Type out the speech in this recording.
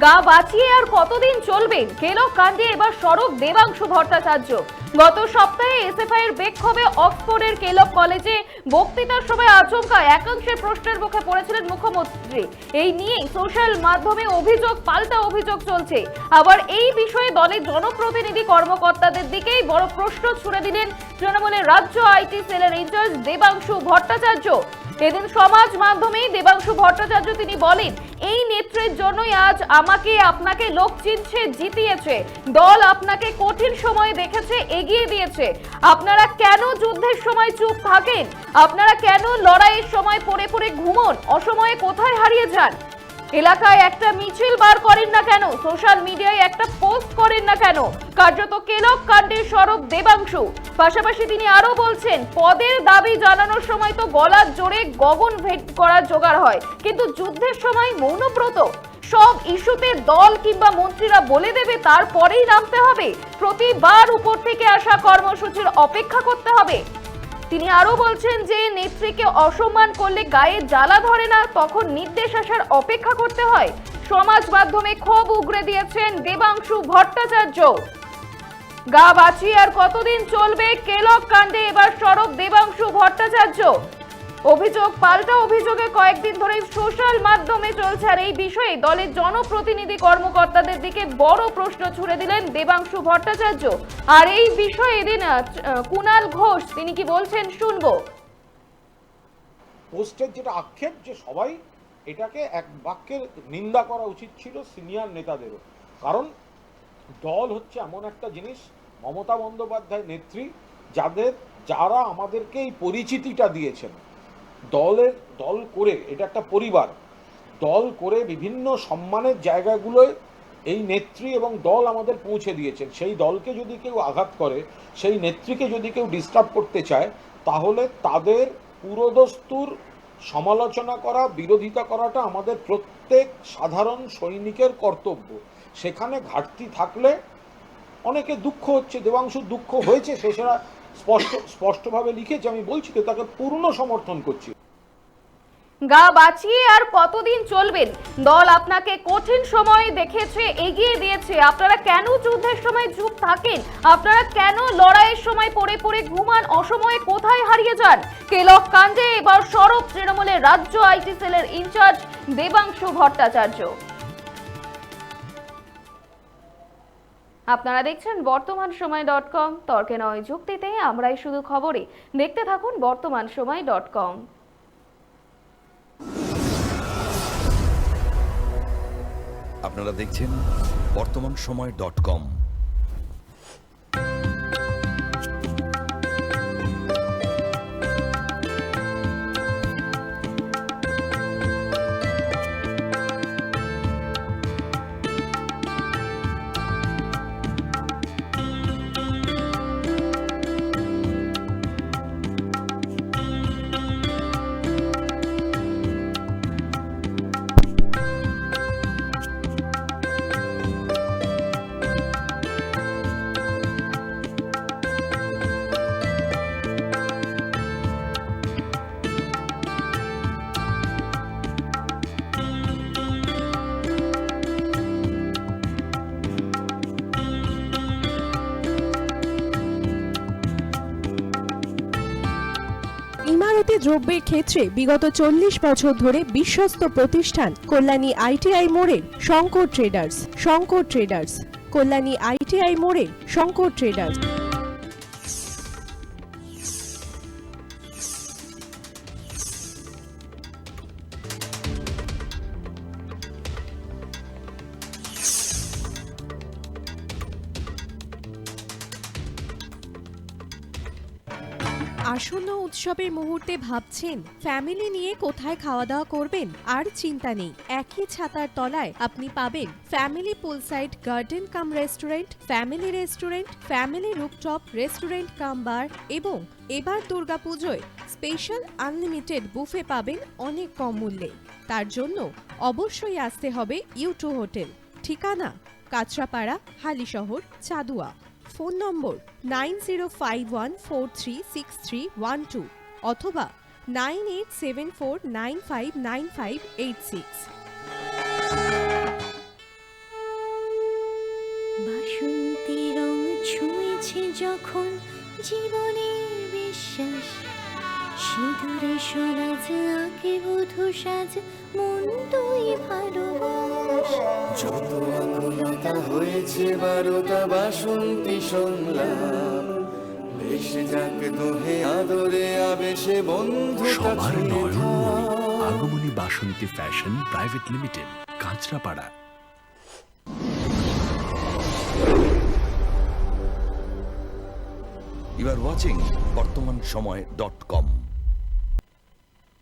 গা বাঁচিয়ে আর কতদিন চলবেন? কেলক কাণ্ডে এবার সরব দেবাংশু ভট্টাচার্য। গত সপ্তাহে এসএফআই এর বিক্ষোভে অক্সফোর্ডের কেলক কলেজে বক্তৃতার সময় আচমকা একাংশের প্রশ্নের মুখে পড়েছিলেন মুখ্যমন্ত্রী। এই নিয়ে সোশ্যাল মাধ্যমে অভিযোগ পাল্টা অভিযোগ চলছে। আবার এই বিষয়ে দলের জনপ্রতিনিধি কর্মকর্তাদের দিকেই বড় প্রশ্ন ছুড়ে দিলেন তৃণমূলের রাজ্য আইটি সেলের ইনচার্জ দেবাংশু ভট্টাচার্য। এদিন সমাজ মাধ্যমে দেবাংশু ভট্টাচার্য তিনি বলেন, এই নেত্রের জন্যই আজ আমাকে আপনাকে লোক চিনছে, জিতিয়েছে। দল আপনাকে কঠিন সময়ে দেখেছে, এগিয়ে দিয়েছে। আপনারা কেন যুদ্ধের সময় চুপ থাকেন? আপনারা কেন লড়াইয়ের সময় পড়ে পড়ে ঘুমন? অসময়ে কোথায় হারিয়ে যান? এলাকায় একটা মিছিল বার করেন না কেন? সোশ্যাল মিডিয়ায় একটা পোস্ট করেন না কেন? কার্যত কেলক কাণ্ডে সরব দেবাংশু। পাশাপাশি তিনি আরো বলছেন, পদের দাবি জানানোর সময় তো গলার জোরে গগন ভেদ করার জোগাড় হয়, কিন্তু যুদ্ধের সময় মৌনব্রত। সব ইস্যুতে দল কিংবা মন্ত্রীরা বলে দেবে, তারপরেই নামতে হবে। প্রতিবার উপর থেকে আসা কর্মসূচির অপেক্ষা করতে হবে। তিনি আরো বলছেন যে নেত্রীকে অসম্মান করলে গায়ে জ্বালা ধরে না, তখন নির্দেশ আসার অপেক্ষা করতে হয়। সমাজ মাধ্যমে ক্ষোভ উগরে দিয়েছেন দেবাংশু ভট্টাচার্য। গা বাঁচিয়ে আর কতদিন চলবে? কেলক কাণ্ডে এবার সরব দেবাংশু ভট্টাচার্য। অভিযোগ পাল্টা অভিযোগে কয়েকদিন ধরে সোশ্যাল মাধ্যমে চলছে। আর এই বিষয়ে দলের জনপ্রতিনিধি কর্মকর্তাদের দিকে বড় প্রশ্ন ছুড়ে দিলেন দেবাংশু ভট্টাচার্য। আর এই বিষয়ে এদিন কুণাল ঘোষ তিনি কি বলছেন শুনবো। পোস্টের যেটা আক্ষেপ, যে সবাই এটাকে এক বাক্যের নিন্দা করা উচিত ছিল সিনিয়র নেতাদেরও। কারণ দল হচ্ছে এমন একটা জিনিস, মমতা বন্দ্যোপাধ্যায় নেত্রী যারা আমাদেরকে এই পরিচিতিটা দিয়েছেন, দল করে, এটা একটা পরিবার, দল করে বিভিন্ন সম্মানের জায়গাগুলোয় এই নেত্রী এবং দল আমাদের পৌঁছে দিয়েছেন। সেই দলকে যদি কেউ আঘাত করে, সেই নেত্রীকে যদি কেউ ডিস্টার্ব করতে চায়, তাহলে তাদের পুরোদস্তুর সমালোচনা করা, বিরোধিতা করাটা আমাদের প্রত্যেক সাধারণ সৈনিকের কর্তব্য। সেখানে ঘাটতি থাকলে অনেকে দুঃখ হচ্ছে, দেবাংশুর দুঃখ হয়েছে, সেটা স্পষ্টভাবে লিখেছে। আমি বলছি তো, তাকে পূর্ণ সমর্থন করছি। গা বাঁচিয়ে আর কতদিন চলবেন? দল আপনাকে কঠিন সময় দেখেছে, এগিয়ে দিয়েছে। আপনারা কেন যুদ্ধের সময় চুপ থাকেন? আপনারা কেন লড়াইয়ের সময় পড়ে পড়ে ঘুমান? অসময়ে কোথায় হারিয়ে যান? কেলক কাণ্ডে এবার সরব তৃণমূলের রাজ্য আইটি সেলের ইনচার্জ দেবাংশু ভট্টাচার্য। আপনারা দেখছেন বর্তমানসময়.com। তর্কে নয় যুক্তিতে আমরাই শুধু খবরে। দেখতে থাকুন বর্তমানসময়.com। আপনারা দেখছেন বর্তমানসময়.com। ইমারতি দ্রব্যের ক্ষেত্রে বিগত 40 বছর ধরে বিশ্বস্ত প্রতিষ্ঠান কল্যাণী আইটিআই মোড়ের শঙ্কর ট্রেডার্স। কল্যাণী আইটিআই মোড়ের শঙ্কর ট্রেডার্স। আসন্ন উৎসবের মুহূর্তে ভাবছেন ফ্যামিলি নিয়ে কোথায় খাওয়া দাওয়া করবেন? আর চিন্তা নেই, একই ছাতার তলায় আপনি পাবেন family poolside garden cum restaurant, family rooftop restaurant cum bar এবং এবার দুর্গাপুজোয় স্পেশাল আনলিমিটেড বুফে পাবেন অনেক কম মূল্যে। তার জন্য অবশ্যই আসতে হবে U2 হোটেল। ঠিকানা কাঁচরাপাড়া, হালিশহর, চাদুয়া। ফোন নম্বর 9051436312 অথবা 9874959586। যখন জীবনের বিশ্বাস, সিঁদুরে সরাজ আঁকে বধূ সাজ, মন তুই ভালোবাস। যত আকুলতা হয়েছে বারোটা বাসন্তী সংলাপ, ভেসে যাক দোহে আদরে আবেশে বন্ধু সবার Nayanmoni Agomoni Basanti fashion private limited, Kanchrapara. You are watching BortomanShomoy.com.